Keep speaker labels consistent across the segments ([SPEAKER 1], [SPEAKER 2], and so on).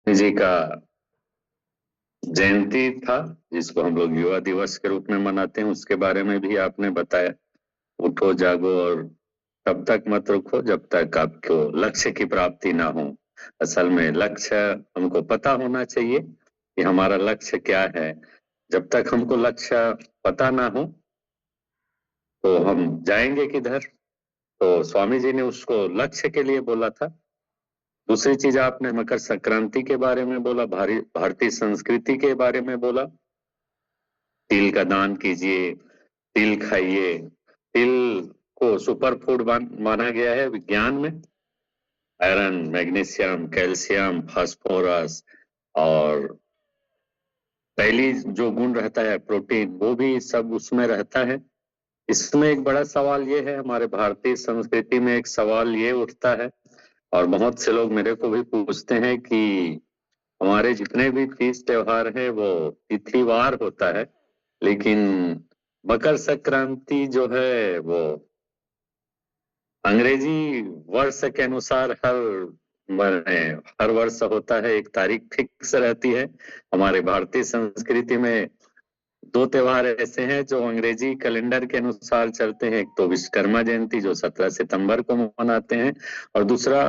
[SPEAKER 1] जी का जयंती था, जिसको हम लोग युवा दिवस के रूप में मनाते हैं। उसके बारे में भी आपने बताया। उठो जागो और तब तक मत रुको जब तक आपको लक्ष्य की प्राप्ति ना हो। असल में लक्ष्य हमको पता होना चाहिए कि हमारा लक्ष्य क्या है। जब तक हमको लक्ष्य पता ना हो तो हम जाएंगे किधर। तो स्वामी जी ने उसको लक्ष्य के लिए बोला था। दूसरी चीज आपने मकर संक्रांति के बारे में बोला, भारतीय संस्कृति के बारे में बोला। तिल का दान कीजिए, तिल खाइए। तिल को सुपर फूड माना गया है विज्ञान में। आयरन, मैग्नीशियम, कैल्शियम, फास्फोरस और पहली जो गुण रहता है प्रोटीन, वो भी सब उसमें रहता है। इसमें एक बड़ा सवाल ये है, हमारे भारतीय संस्कृति में एक सवाल ये उठता है और बहुत से लोग मेरे को भी पूछते हैं कि हमारे जितने भी तीज त्योहार है वो तिथिवार होता है, लेकिन मकर संक्रांति जो है वो अंग्रेजी वर्ष के अनुसार मने हर वर्ष होता है। एक तारीख फिक्स रहती है। हमारे भारतीय संस्कृति में दो त्योहार ऐसे हैं जो अंग्रेजी कैलेंडर के अनुसार चलते हैं। एक तो विश्वकर्मा जयंती जो 17 सितंबर को मनाते हैं, और दूसरा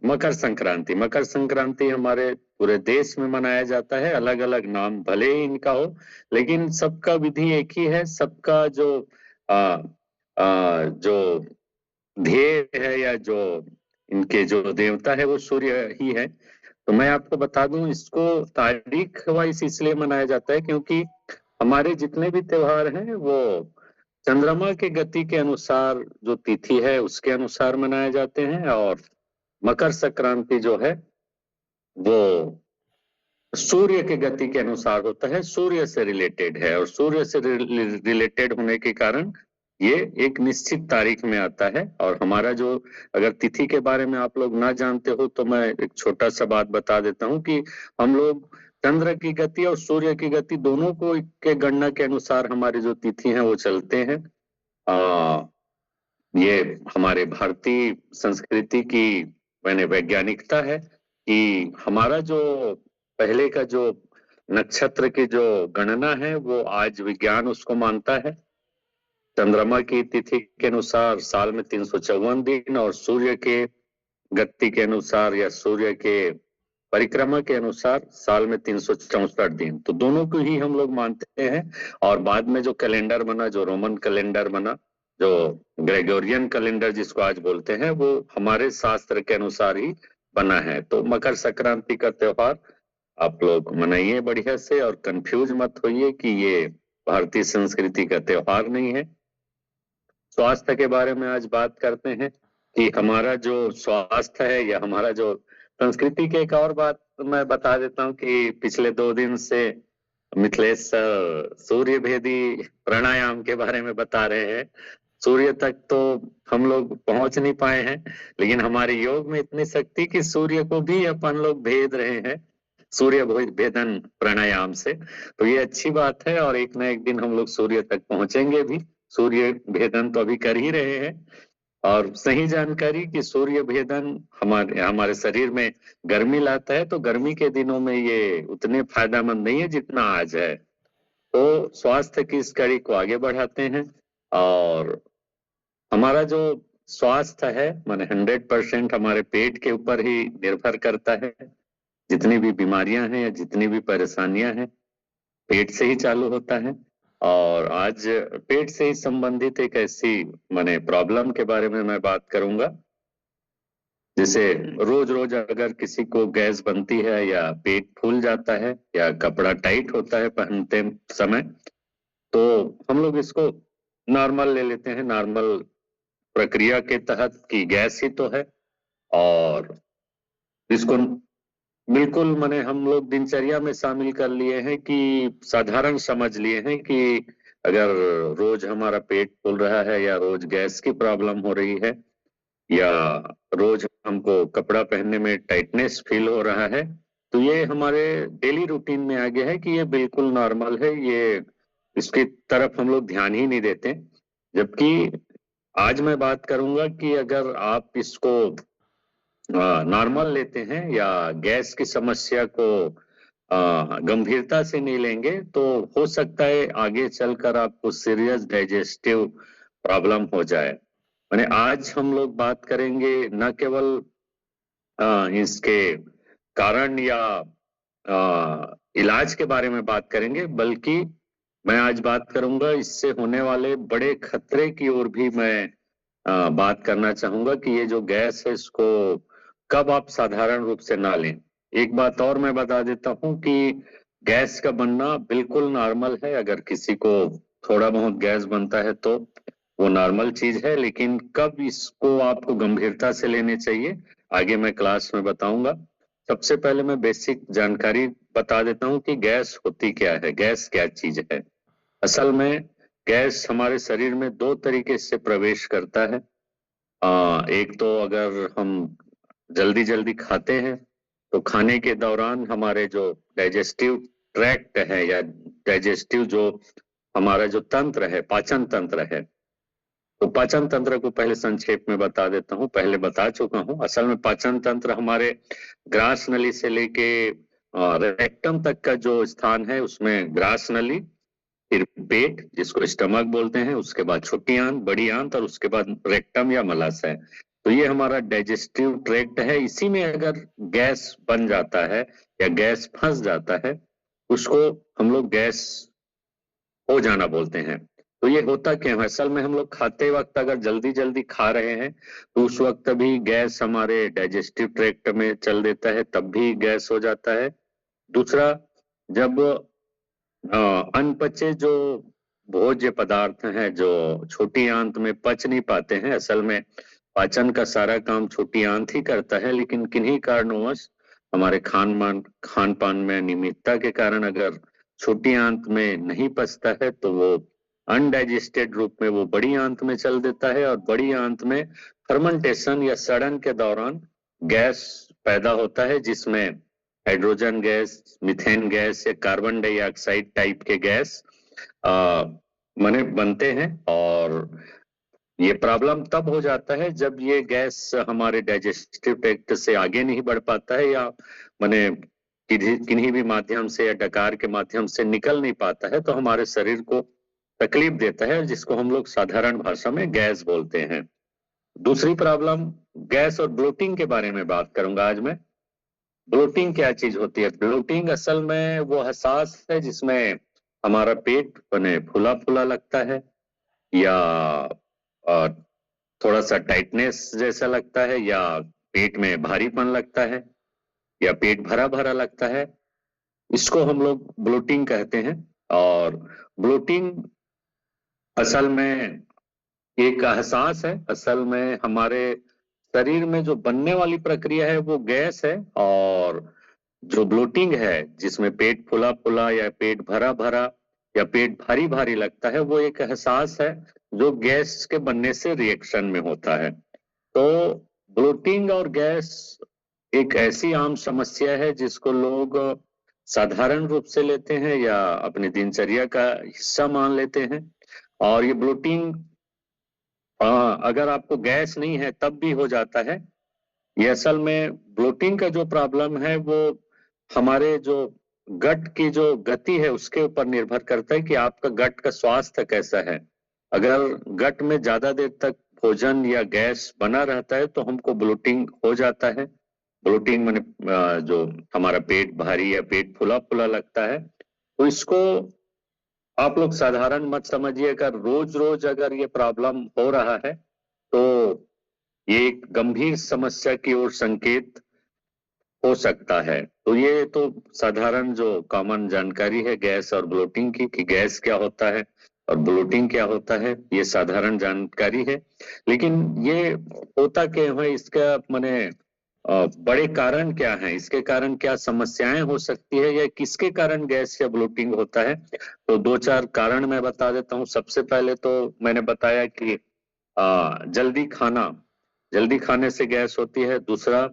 [SPEAKER 1] मकर संक्रांति। मकर संक्रांति हमारे पूरे देश में मनाया जाता है। अलग अलग नाम भले ही इनका हो, लेकिन सबका विधि एक ही है। सबका जो आ, जो ध्येय है या जो इनके जो देवता है वो सूर्य ही है। तो मैं आपको बता दूं, इसको तारीख वाइज इसलिए मनाया जाता है क्योंकि हमारे जितने भी त्योहार हैं वो चंद्रमा के गति के अनुसार, जो तिथि है उसके अनुसार मनाए जाते हैं। और मकर संक्रांति जो है वो सूर्य के गति के अनुसार होता है, सूर्य से रिलेटेड है। और सूर्य से रिलेटेड होने के कारण ये एक निश्चित तारीख में आता है। और हमारा जो, अगर तिथि के बारे में आप लोग ना जानते हो तो मैं एक छोटा सा बात बता देता हूँ कि हम लोग चंद्र की गति और सूर्य की गति दोनों को के गणना के अनुसार हमारी जो तिथि है वो चलते हैं। आ, ये हमारे भारतीय संस्कृति की मैंने वैज्ञानिकता है कि हमारा जो पहले का जो नक्षत्र की जो गणना है वो आज विज्ञान उसको मानता है। चंद्रमा की तिथि के अनुसार साल में 354 दिन, और सूर्य के गति के अनुसार या सूर्य के परिक्रमा के अनुसार साल में 364 दिन। तो दोनों को ही हम लोग मानते हैं। और बाद में जो कैलेंडर बना, जो रोमन कैलेंडर बना, जो ग्रेगोरियन कैलेंडर जिसको आज बोलते हैं, वो हमारे शास्त्र के अनुसार ही बना है। तो मकर संक्रांति का त्योहार आप लोग मनाइए बढ़िया से, और कंफ्यूज मत होइए कि ये भारतीय संस्कृति का त्योहार नहीं है। स्वास्थ्य के बारे में आज बात करते हैं कि हमारा जो स्वास्थ्य है या हमारा जो संस्कृति की एक और बात मैं बता देता हूँ कि पिछले 2 दिन से मिथिलेश सर सूर्य भेदी प्राणायाम के बारे में बता रहे हैं। सूर्य तक तो हम लोग पहुंच नहीं पाए हैं, लेकिन हमारे योग में इतनी शक्ति कि सूर्य को भी अपन लोग भेद रहे हैं सूर्य भेदन प्राणायाम से। तो ये अच्छी बात है, और एक ना एक दिन हम लोग सूर्य तक पहुंचेंगे भी। सूर्य भेदन तो अभी कर ही रहे हैं। और सही जानकारी कि सूर्य भेदन हमारे हमारे शरीर में गर्मी लाता है, तो गर्मी के दिनों में ये उतने फायदेमंद नहीं है जितना आज है। तो स्वास्थ्य की इस कड़ी को आगे बढ़ाते हैं। और हमारा जो स्वास्थ्य है माने 100% हमारे पेट के ऊपर ही निर्भर करता है। जितनी भी बीमारियां हैं या जितनी भी परेशानियां हैं, पेट से ही चालू होता है। और आज पेट से ही संबंधित एक ऐसी माने प्रॉब्लम के बारे में मैं बात करूंगा। जैसे रोज रोज अगर किसी को गैस बनती है या पेट फूल जाता है या कपड़ा टाइट होता है पहनते समय, तो हम लोग इसको नॉर्मल ले लेते हैं, नॉर्मल प्रक्रिया के तहत कि गैस ही तो है। और इसको बिल्कुल माने हम लोग दिनचर्या में शामिल कर लिए हैं कि साधारण समझ लिए हैं कि अगर रोज हमारा पेट फूल रहा है या रोज गैस की प्रॉब्लम हो रही है या रोज हमको कपड़ा पहनने में टाइटनेस फील हो रहा है, तो ये हमारे डेली रूटीन में आ गया है कि ये बिल्कुल नॉर्मल है। ये इसकी तरफ हम लोग ध्यान ही नहीं देते। जबकि आज मैं बात करूंगा कि अगर आप इसको नॉर्मल लेते हैं या गैस की समस्या को गंभीरता से नहीं लेंगे तो हो सकता है आगे चलकर आपको सीरियस डाइजेस्टिव प्रॉब्लम हो जाए। माने आज हम लोग बात करेंगे न केवल इसके कारण या इलाज के बारे में बात करेंगे, बल्कि मैं आज बात करूंगा इससे होने वाले बड़े खतरे की ओर भी मैं बात करना चाहूंगा कि ये जो गैस है इसको कब आप साधारण रूप से ना लें। एक बात और मैं बता देता हूं कि गैस का बनना बिल्कुल नॉर्मल है। अगर किसी को थोड़ा बहुत गैस बनता है तो वो नॉर्मल चीज है, लेकिन कब इसको आपको गंभीरता से लेने चाहिए आगे मैं क्लास में बताऊंगा। सबसे पहले मैं बेसिक जानकारी बता देता हूं कि गैस होती क्या है, गैस क्या चीज है। असल में गैस हमारे शरीर में दो तरीके से प्रवेश करता है। एक तो अगर हम जल्दी जल्दी खाते हैं तो खाने के दौरान हमारे जो डाइजेस्टिव ट्रैक्ट है या डाइजेस्टिव जो हमारा जो तंत्र है, पाचन तंत्र है, तो पाचन तंत्र को पहले संक्षेप में बता देता हूँ, पहले बता चुका हूँ। असल में पाचन तंत्र हमारे ग्रास नली से लेके रेक्टम तक का जो स्थान है उसमें ग्रास नली, फिर पेट जिसको स्टमक बोलते हैं, उसके बाद छोटी आंत, बड़ी आंत और उसके बाद रेक्टम या मलाशय। तो ये हमारा डाइजेस्टिव ट्रैक्ट है। इसी में अगर गैस बन जाता है या गैस फंस जाता है उसको हम लोग गैस हो जाना बोलते हैं। तो ये होता क्या है, असल में हम लोग खाते वक्त अगर जल्दी जल्दी खा रहे हैं तो उस वक्त भी गैस हमारे डाइजेस्टिव ट्रैक्ट में चल देता है, तब भी गैस हो जाता है। दूसरा, जब अनपचे जो भोज्य पदार्थ हैं जो छोटी आंत में पच नहीं पाते हैं, असल में पाचन का सारा काम छोटी आंत ही करता है, लेकिन किन्हीं कारणवश हमारे खान पान में अनियमितता के कारण अगर छोटी आंत में नहीं पचता है तो वो अनडाइजेस्टेड रूप में वो बड़ी आंत में चल देता है, और बड़ी आंत में फर्मेंटेशन या सड़न के दौरान गैस पैदा होता है, जिसमें हाइड्रोजन गैस, मीथेन गैस या कार्बन डाइऑक्साइड टाइप के गैस मने बनते हैं। और ये प्रॉब्लम तब हो जाता है जब ये गैस हमारे डाइजेस्टिव ट्रैक्ट से आगे नहीं बढ़ पाता है, या मने किन्हीं भी माध्यम से या डकार के माध्यम से निकल नहीं पाता है, तो हमारे शरीर को तकलीफ देता है, जिसको हम लोग साधारण भाषा में गैस बोलते हैं। दूसरी प्रॉब्लम गैस और ब्लोटिंग के बारे में बात करूंगा आज मैं। ब्लोटिंग क्या चीज होती है? ब्लोटिंग असल में वो एहसास है जिसमें हमारा पेट बने फूला फूला लगता है, या अ, थोड़ा सा टाइटनेस जैसा लगता है, या पेट में भारीपन लगता है, या पेट भरा भरा लगता है। इसको हम लोग ब्लोटिंग कहते हैं। और ब्लोटिंग असल में एक एहसास है। असल में हमारे शरीर में जो बनने वाली प्रक्रिया है वो गैस है, और जो ब्लोटिंग है जिसमें पेट फुला फुला या पेट भरा भरा या पेट भारी भारी लगता है, वो एक एहसास है जो गैस के बनने से रिएक्शन में होता है। तो ब्लोटिंग और गैस एक ऐसी आम समस्या है जिसको लोग साधारण रूप से लेते हैं या अपनी दिनचर्या का हिस्सा मान लेते हैं। और ये ब्लोटिंग अगर आपको गैस नहीं है तब भी हो जाता है। ये असल में ब्लोटिंग का जो प्रॉब्लम है वो हमारे जो गट की जो गति है उसके ऊपर निर्भर करता है कि आपका गट का स्वास्थ्य कैसा है। अगर गट में ज्यादा देर तक भोजन या गैस बना रहता है तो हमको ब्लोटिंग हो जाता है। ब्लोटिंग माने जो हमारा पेट भारी या पेट फुला फुला लगता है। तो इसको आप लोग साधारण मत समझिए। अगर रोज रोज अगर ये प्रॉब्लम हो रहा है तो ये एक गंभीर समस्या की ओर संकेत हो सकता है। तो ये तो साधारण जो कॉमन जानकारी है गैस और ब्लोटिंग की, कि गैस क्या होता है और ब्लोटिंग क्या होता है, ये साधारण जानकारी है। लेकिन ये होता क्या है, इसका माने बड़े कारण क्या हैं, इसके कारण क्या समस्याएं हो सकती है, या किसके कारण गैस या ब्लोटिंग होता है। तो दो चार कारण मैं बता देता हूँ। सबसे पहले तो मैंने बताया कि जल्दी खाना, जल्दी खाने से गैस होती है। दूसरा,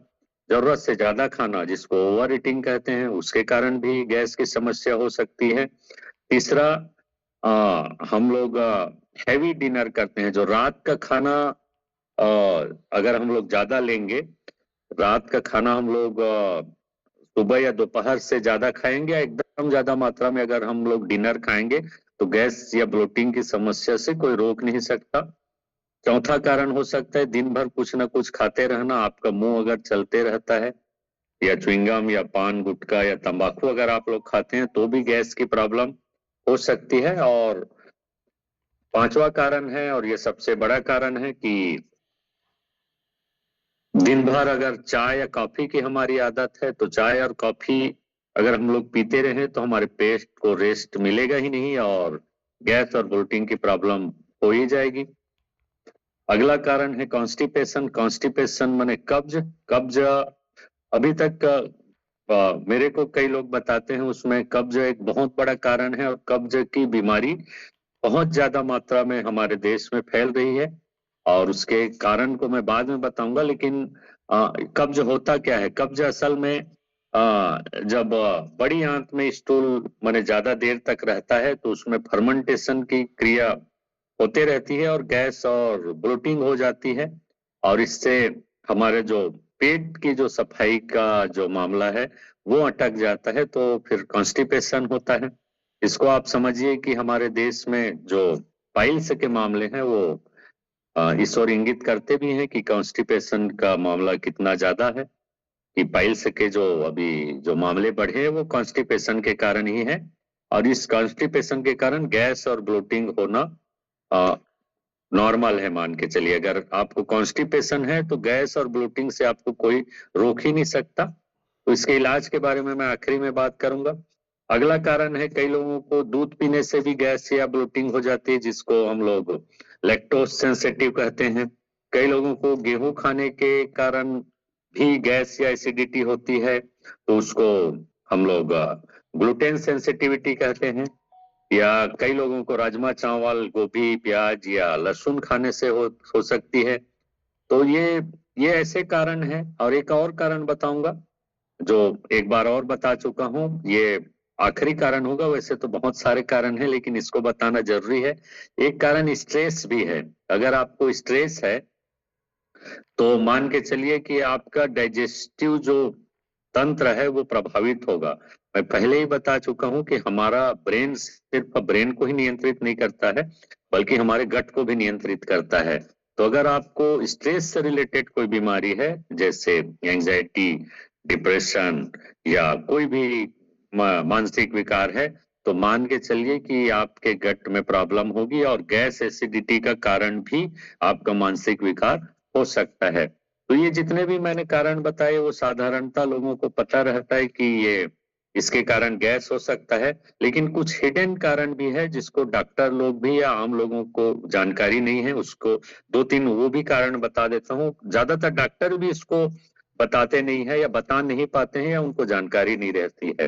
[SPEAKER 1] जरूरत से ज्यादा खाना जिसको ओवर ईटिंग कहते हैं, उसके कारण भी गैस की समस्या हो सकती है। तीसरा, हम लोग हैवी डिनर करते हैं, जो रात का खाना अगर हम लोग ज्यादा लेंगे रात का खाना हम लोग सुबह या दोपहर से ज्यादा खाएंगे या एकदम ज्यादा मात्रा में अगर हम लोग डिनर खाएंगे तो गैस या ब्लोटिंग की समस्या से कोई रोक नहीं सकता। चौथा कारण हो सकता है दिन भर कुछ ना कुछ खाते रहना, आपका मुंह अगर चलते रहता है, या च्युइंगम या पान गुटखा या तंबाकू अगर आप लोग खाते हैं तो भी गैस की प्रॉब्लम हो सकती है। और पांचवा कारण है, और ये सबसे बड़ा कारण है, कि दिन भर अगर चाय या कॉफी की हमारी आदत है तो चाय और कॉफी अगर हम लोग पीते रहे तो हमारे पेट को रेस्ट मिलेगा ही नहीं और गैस और ब्लोटिंग की प्रॉब्लम हो ही जाएगी। अगला कारण है कॉन्स्टिपेशन। कॉन्स्टिपेशन माने कब्ज। कब्ज अभी तक मेरे को कई लोग बताते हैं उसमें कब्ज एक बहुत बड़ा कारण है, और कब्ज की बीमारी बहुत ज्यादा मात्रा में हमारे देश में फैल रही है, और उसके कारण को मैं बाद में बताऊंगा। लेकिन कब्ज होता क्या है? कब्ज असल में जब बड़ी आंत में स्टूल माने ज्यादा देर तक रहता है तो उसमें फर्मेंटेशन की क्रिया होते रहती है और गैस और ब्लोटिंग हो जाती है, और इससे हमारे जो पेट की जो सफाई का जो मामला है वो अटक जाता है, तो फिर कॉन्स्टिपेशन होता है। इसको आप समझिए कि हमारे देश में जो पाइल्स के मामले हैं वो इस ओर इंगित करते भी हैं कि कॉन्स्टिपेशन का मामला कितना ज्यादा है, कि पाइल्स के जो अभी जो मामले बढ़े हैं वो कॉन्स्टिपेशन के कारण ही है। और इस कॉन्स्टिपेशन के कारण गैस और ब्लोटिंग होना नॉर्मल है। मान के चलिए अगर आपको कॉन्स्टिपेशन है तो गैस और ब्लोटिंग से आपको कोई रोक ही नहीं सकता। तो इसके इलाज के बारे में मैं आखिरी में बात करूंगा। अगला कारण है कई लोगों को दूध पीने से भी गैस या ब्लोटिंग हो जाती है, जिसको हम लोग लैक्टोज सेंसिटिव कहते हैं। कई लोगों को गेहूं खाने के कारण भी गैस या एसिडिटी होती है, तो उसको हम लोग ग्लूटेन सेंसिटिविटी कहते हैं। या कई लोगों को राजमा चावल गोभी प्याज या लहसुन खाने से हो सकती है। तो ये ऐसे कारण हैं। और एक और कारण बताऊंगा जो एक बार और बता चुका हूं, ये आखिरी कारण होगा। वैसे तो बहुत सारे कारण हैं लेकिन इसको बताना जरूरी है। एक कारण स्ट्रेस भी है। अगर आपको स्ट्रेस है तो मान के चलिए कि आपका डाइजेस्टिव जो तंत्र है वो प्रभावित होगा। मैं पहले ही बता चुका हूं कि हमारा ब्रेन सिर्फ ब्रेन को ही नियंत्रित नहीं करता है बल्कि हमारे गट को भी नियंत्रित करता है। तो अगर आपको स्ट्रेस से रिलेटेड कोई बीमारी है जैसे एंजाइटी, डिप्रेशन या कोई भी मानसिक विकार है, तो मान के चलिए कि आपके गट में प्रॉब्लम होगी और गैस एसिडिटी का कारण भी आपका मानसिक विकार हो सकता है। तो ये जितने भी मैंने कारण बताए वो साधारणतः लोगों को पता रहता है कि ये इसके कारण गैस हो सकता है, लेकिन कुछ हिडन कारण भी है जिसको डॉक्टर लोग भी या आम लोगों को जानकारी नहीं है। उसको दो तीन वो भी कारण बता देता हूँ। ज्यादातर डॉक्टर भी इसको बताते नहीं है या बता नहीं पाते हैं या उनको जानकारी नहीं रहती है।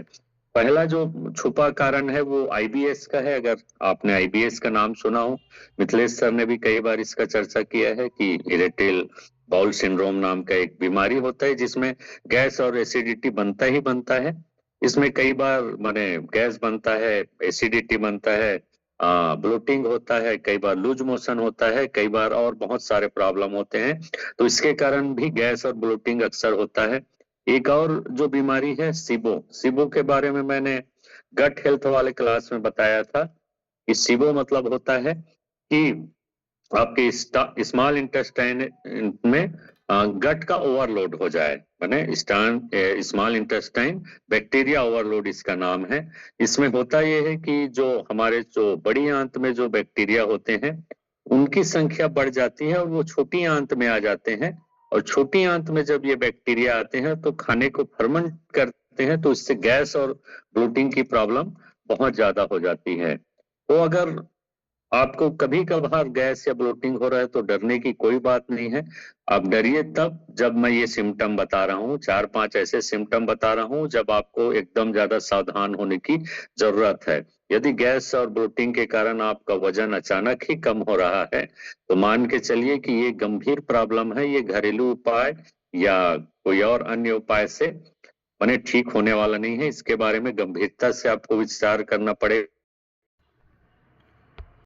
[SPEAKER 1] पहला जो छुपा कारण है वो आईबीएस का है। अगर आपने आईबीएस का नाम सुना हो, मिथिलेश सर ने भी कई बार इसका चर्चा किया है कि इरेक्टाइल बाउल सिंड्रोम नाम का एक बीमारी होता है जिसमें गैस और एसिडिटी बनता ही बनता है। इसमें कई बार माने गैस बनता है, एसिडिटी बनता है, ब्लोटिंग होता है, कई बार लूज मोशन होता है, कई बार और बहुत सारे प्रॉब्लम होते हैं। तो इसके कारण भी गैस और ब्लोटिंग अक्सर होता है। एक और जो बीमारी है सिबो, सिबो के बारे में मैंने गट हेल्थ वाले क्लास में बताया था कि सिबो मतलब होता है कि आपके स्मॉल इंटेस्टाइन में गट का ओवरलोड हो जाए, माने स्मॉल इंटेस्टाइन बैक्टीरिया ओवरलोड इसका नाम है। इसमें होता यह है कि जो हमारे जो बड़ी आंत में जो बैक्टीरिया होते हैं उनकी संख्या बढ़ जाती है और वो छोटी आंत में आ जाते हैं, और छोटी आंत में जब ये बैक्टीरिया आते हैं तो खाने को फर्मेंट करते हैं, तो इससे गैस और ब्लोटिंग की प्रॉब्लम बहुत ज्यादा हो जाती है। तो अगर आपको कभी कभार गैस या ब्लोटिंग हो रहा है तो डरने की कोई बात नहीं है। आप डरिए तब जब मैं ये सिम्टम बता रहा हूँ, चार पांच ऐसे सिम्टम बता रहा हूँ जब आपको एकदम ज्यादा सावधान होने की जरूरत है। यदि गैस और ब्लोटिंग के कारण आपका वजन अचानक ही कम हो रहा है तो मान के चलिए कि ये गंभीर प्रॉब्लम है। ये घरेलू उपाय या कोई और अन्य उपाय से माने ठीक होने वाला नहीं है। इसके बारे में गंभीरता से आपको विचार करना पड़ेगा।